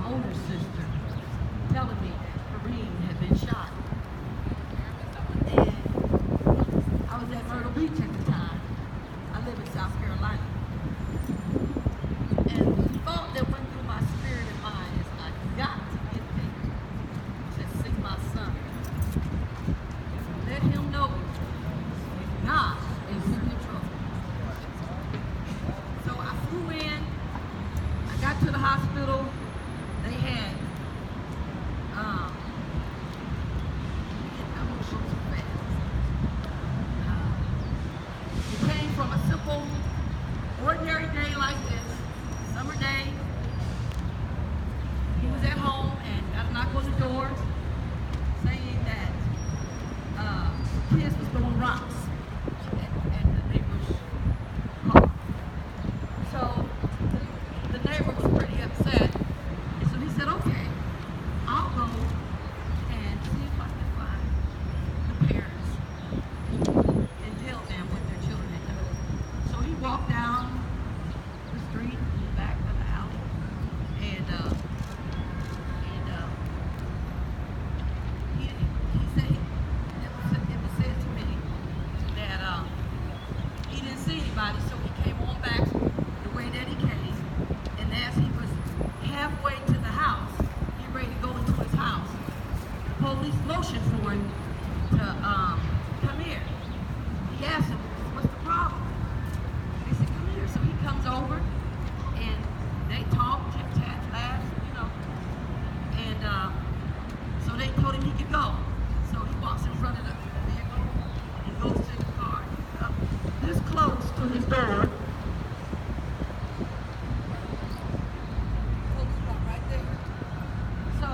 older sister telling me that Kareem had been shot. And I was at Myrtle Beach at the time. I live in South Carolina. And the thought that went through my spirit and mind is, I got to get there to see my son. Let him know God is in control. So I flew in. I got to the hospital. They had, I'm gonna show too fast. It came from a simple, ordinary day like this, summer day. He was at home and got a knock on the door saying that kids was throwing rocks at the neighbor's car. So the neighbor was pretty upset. And so he said, okay, I'll go and see if I can find the parents and tell them what their children had done. So he walked down the street in the back of the alley, and he said, it was said to me that he didn't see anybody, so he came on back the way that he came, and as he was halfway to the house, he ready to go into his house, the police motioned for him to come here. He asked him, what's the problem? They said, come here. So he comes over, and they talk, chit-chat, laugh, you know, and so they told him he could go. So he walks in front of the vehicle and goes to the car. This close to his door. Police car right there. So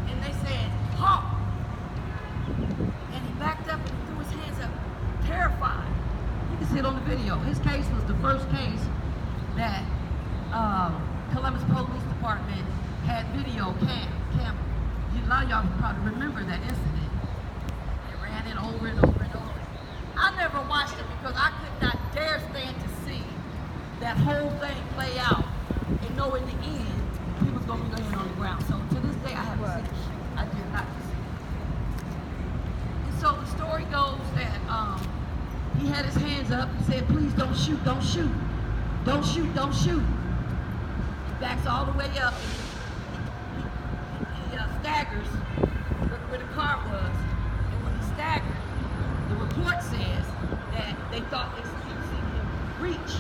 and they said, halt! And he backed up and he threw his hands up, terrified. You can see it on the video. His case was the first case that Columbus Police Department had video cam. A lot of y'all probably remember that incident. They ran it over and over and over. I never watched it because I could not dare stand to see that whole thing play out and know in the end he was going to be laying on the ground. So to this day I haven't seen it. I did not see it. And so the story goes that he had his hands up and said, please don't shoot, don't shoot. Don't shoot, don't shoot. He backs all the way up and he staggers where the car was. And when he staggered, the report says that they thought they seen him reach.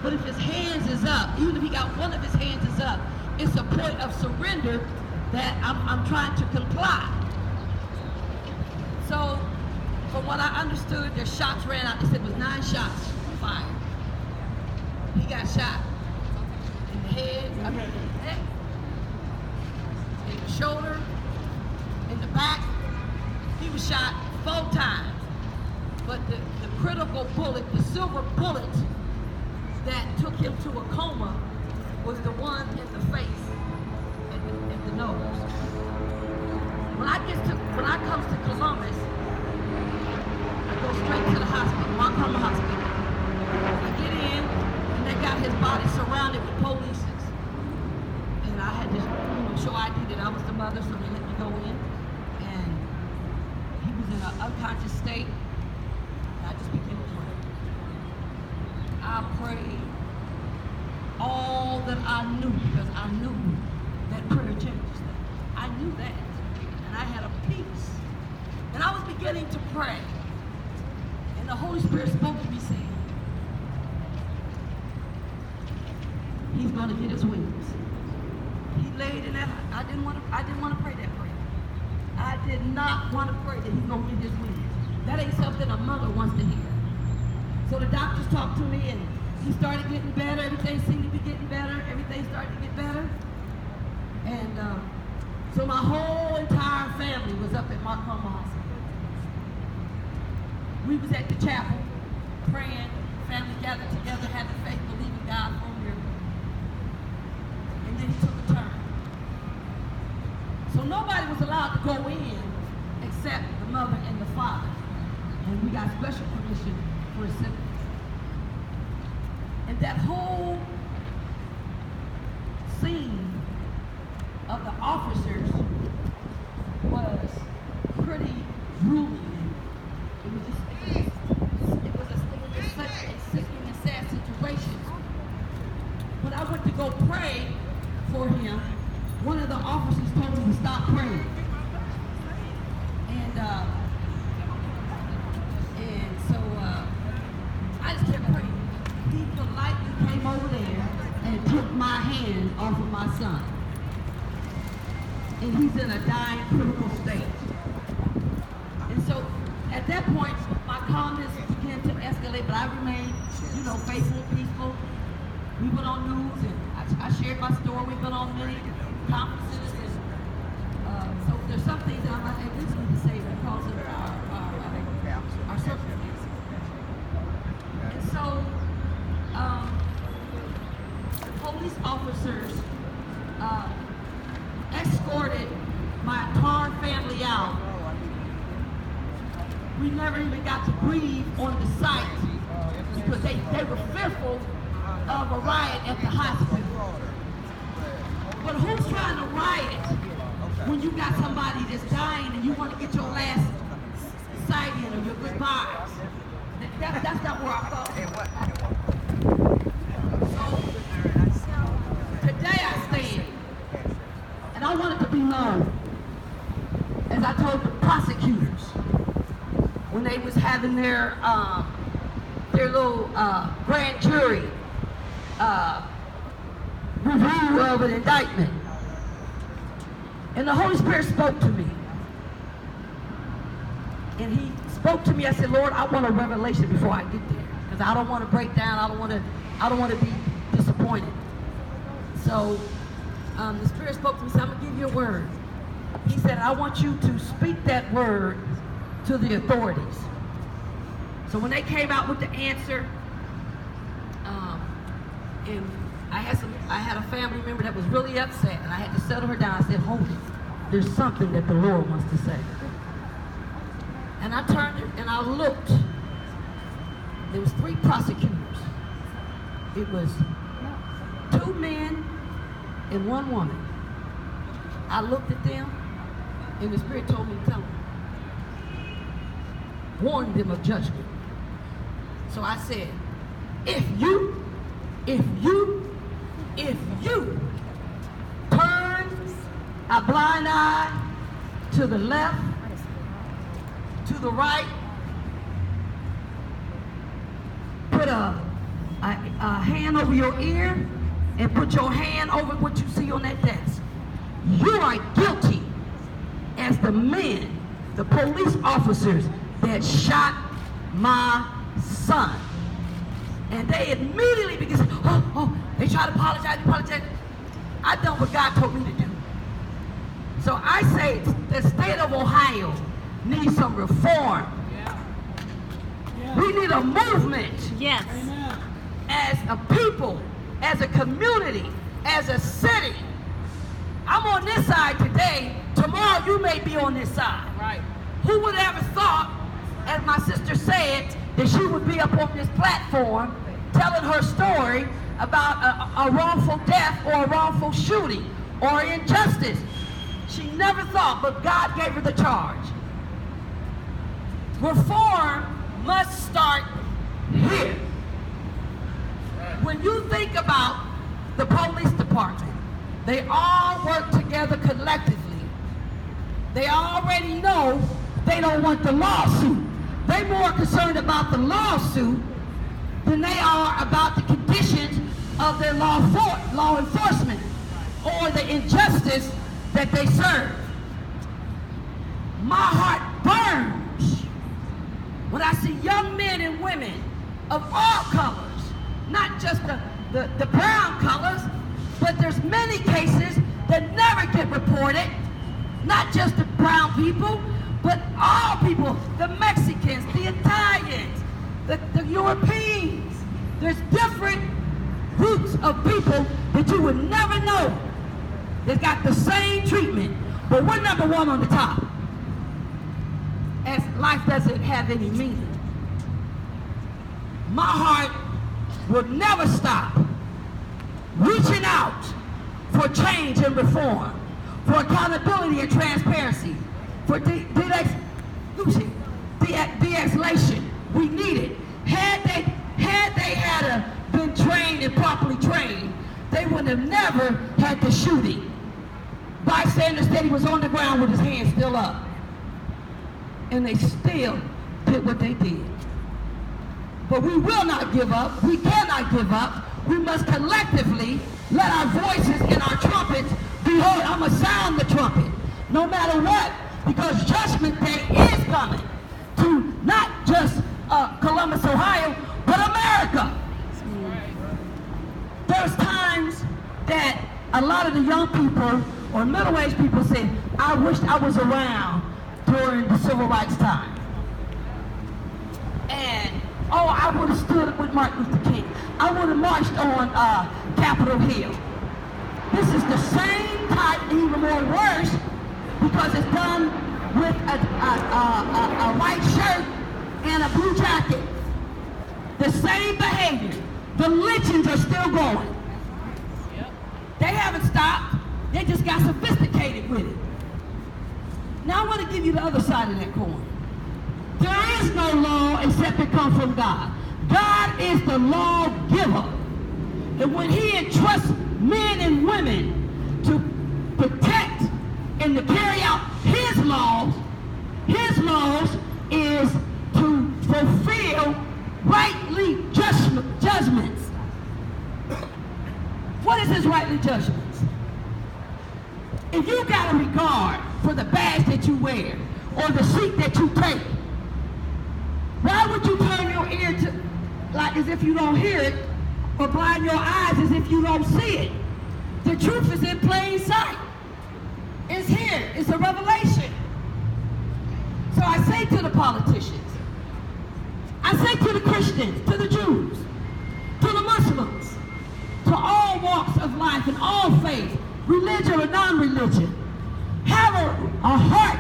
But if his hands is up, even if he got one of his hands is up, it's a point of surrender that I'm trying to comply. So, from what I understood, their shots ran out. They said it was 9 shots fired. He got shot in the head, in the neck, in the shoulder, in the back. He was shot 4 times. But the critical bullet, the silver bullet that took him to a coma was the one in the face and the nose. When I come to Columbus, I go straight to the hospital, Montgomery Hospital. I get in, and they got his body surrounded with police. And I had to show ID that I was the mother, so they let me go in. And he was in an unconscious state. And I just began to pray. I prayed all that I knew, because I knew that prayer changes things. I knew that. And I had a peace. And I was beginning to pray. And the Holy Spirit spoke to me saying, he's going to get his wings. He laid in that. I didn't want to pray that prayer. I did not want to pray that he's going to get his wings. That ain't something a mother wants to hear. So the doctors talked to me, and he started getting better. Everything seemed to be getting better. Everything started to get better. And so my whole entire family was up at Montgomery Hospital. We was at the chapel praying. Family gathered together, had the faith, believing God for a miracle. And then he took a turn. So nobody was allowed to go in except the mother and the father. And we got special permission for his siblings. And that whole went to go pray for him, one of the officers told me to stop praying. And so I just kept praying. He politely came over there and took my hand off of my son. And he's in a dying, critical state. And so at that point, my calmness began to escalate, but I remained, faithful, peaceful. We went on news, and I shared my story. We've been on many conferences, and so there's some things that I'm not able to say because of our circumstances. And so the police officers escorted my entire family out. We never even got to breathe on the site because they were fearful of a riot at the hospital. But who's trying to riot when you got somebody that's dying and you want to get your last sight in or your goodbyes? That's not where I thought. So today I stand, and I want it to be known, as I told the prosecutors when they was having their little grand jury review of an indictment. And the Holy Spirit spoke to me. And he spoke to me. I said, Lord, I want a revelation before I get there. Because I don't want to break down. I don't want to be disappointed. So the Spirit spoke to me. So I'm going to give you a word. He said, I want you to speak that word to the authorities. So when they came out with the answer, and I had a family member that was really upset, and I had to settle her down. I said, hold it. There's something that the Lord wants to say. And I turned and I looked. There was 3 prosecutors. It was 2 men and 1 woman. I looked at them, and the Spirit told me to tell them, warn them of judgment. So I said, if you turn a blind eye to the left, to the right, put a hand over your ear, and put your hand over what you see on that desk, you are guilty as the men, the police officers that shot my son. And they immediately began to say, they try to apologize. I done what God told me to do. So I say the state of Ohio needs some reform. Yeah. We need a movement. Yes. As a people, as a community, as a city. I'm on this side today. Tomorrow you may be on this side. Right. Who would ever thought, as my sister said, that she would be up on this platform telling her story about a wrongful death or a wrongful shooting or injustice. She never thought, but God gave her the charge. Reform must start here. When you think about the police department, they all work together collectively. They already know they don't want the lawsuit. They're more concerned about the lawsuit than they are about the conditions of their law enforcement or the injustice that they serve. My heart burns when I see young men and women of all colors, not just the brown colors, but there's many cases that never get reported, not just the brown people, but all people, the Mexicans, the Italians, the Europeans. There's different groups of people that you would never know that got the same treatment, but we're number 1 on the top. As life doesn't have any meaning. My heart will never stop reaching out for change and reform, for accountability and transparency, for de-escalation. We need it. Had they been trained and properly trained, they would have never had the shooting. Bystanders said he was on the ground with his hands still up. And they still did what they did. But we will not give up. We cannot give up. We must collectively let our voices and our trumpets be heard. I'm going to sound the trumpet, no matter what, because Judgment Day is coming to not just Columbus, Ohio, but America. There's times that a lot of the young people or middle-aged people say, I wish I was around during the civil rights time. And, oh, I would have stood with Martin Luther King. I would have marched on Capitol Hill. This is the same type, even more worse, because it's done with a white shirt and a blue jacket. The same behavior. The lynchings are still going. They haven't stopped. They just got sophisticated with it. Now I want to give you the other side of that coin. There is no law except it comes from God. God is the lawgiver. And when he entrusts men and women to protect and to carry out his laws is to fulfill rightly judgments. What is his rightly judgments? If you got a regard for the badge that you wear or the seat that you take, why would you turn your ear to, like as if you don't hear it, or blind your eyes as if you don't see it? The truth is in plain sight. It's here. It's a revelation. So I say to the politicians, I say to the Christians, to the Jews, to the Muslims, to all walks of life and all faiths, religion or non-religion, have a heart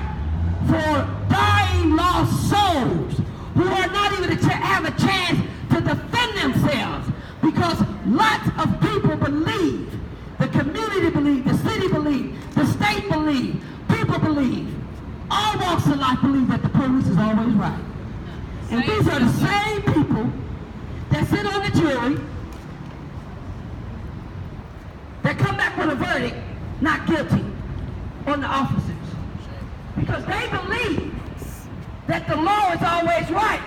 for dying lost souls who are not even have a chance to defend themselves, because lots of people believe, the community believe, the city believe, the state believe, people believe, all walks of life believe that the police is always right. And these are the same people that sit on the jury, that come back with a verdict, not guilty, on the officers. Because they believe that the law is always right.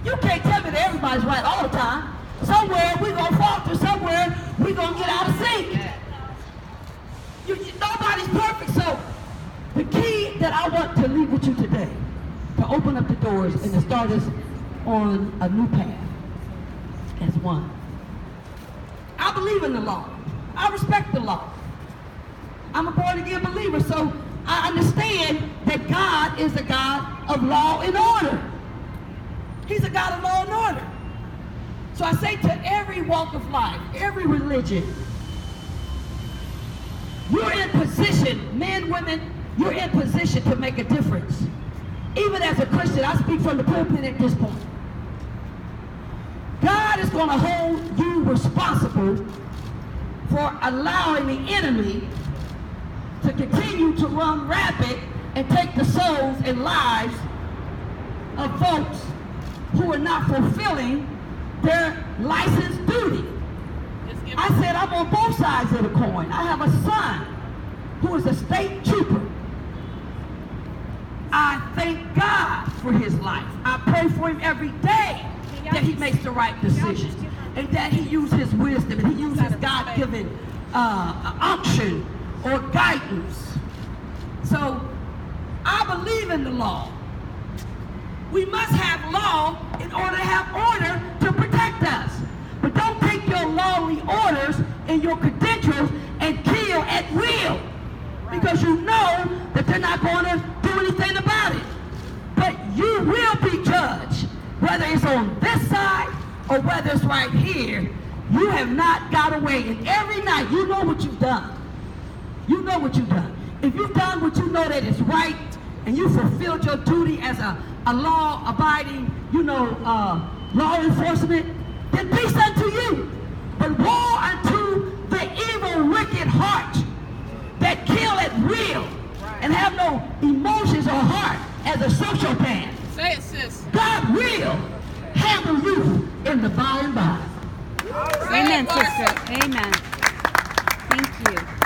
You can't tell me that everybody's right all the time. Somewhere we're going to falter, somewhere we're going to get out of sync. Nobody's perfect, so the key that I want to leave with you today, to open up the doors and to start us on a new path as one. I believe in the law. I respect the law. I'm a born-again believer, so I understand that God is a God of law and order. He's a God of law and order. So I say to every walk of life, every religion, you're in position, men, women, you're in position to make a difference. Even as a Christian, I speak from the pulpit at this point. God is going to hold you responsible for allowing the enemy to continue to run rapid and take the souls and lives of folks who are not fulfilling their licensed duty. I said I'm on both sides of the coin. I have a son who is a state trooper. I thank God for his life. I pray for him every day that he makes the right decisions and that he uses his wisdom and he uses God-given unction or guidance. So I believe in the law. We must have law in order to have order to protect us. But don't take your lawly orders and your credentials and kill at will, because you know that they're not going to do anything about it. But you will be judged, whether it's on this side or whether it's right here. You have not got away. And every night, you know what you've done. You know what you've done. If you've done what you know that is right, and you fulfilled your duty as a law-abiding, law enforcement, then peace unto you. But woe unto the evil, wicked heart that kill at will and have no emotions or heart as a sociopath. Say it, sis. God will handle you in the by and by. Amen, Martha. sister. Amen. Thank you.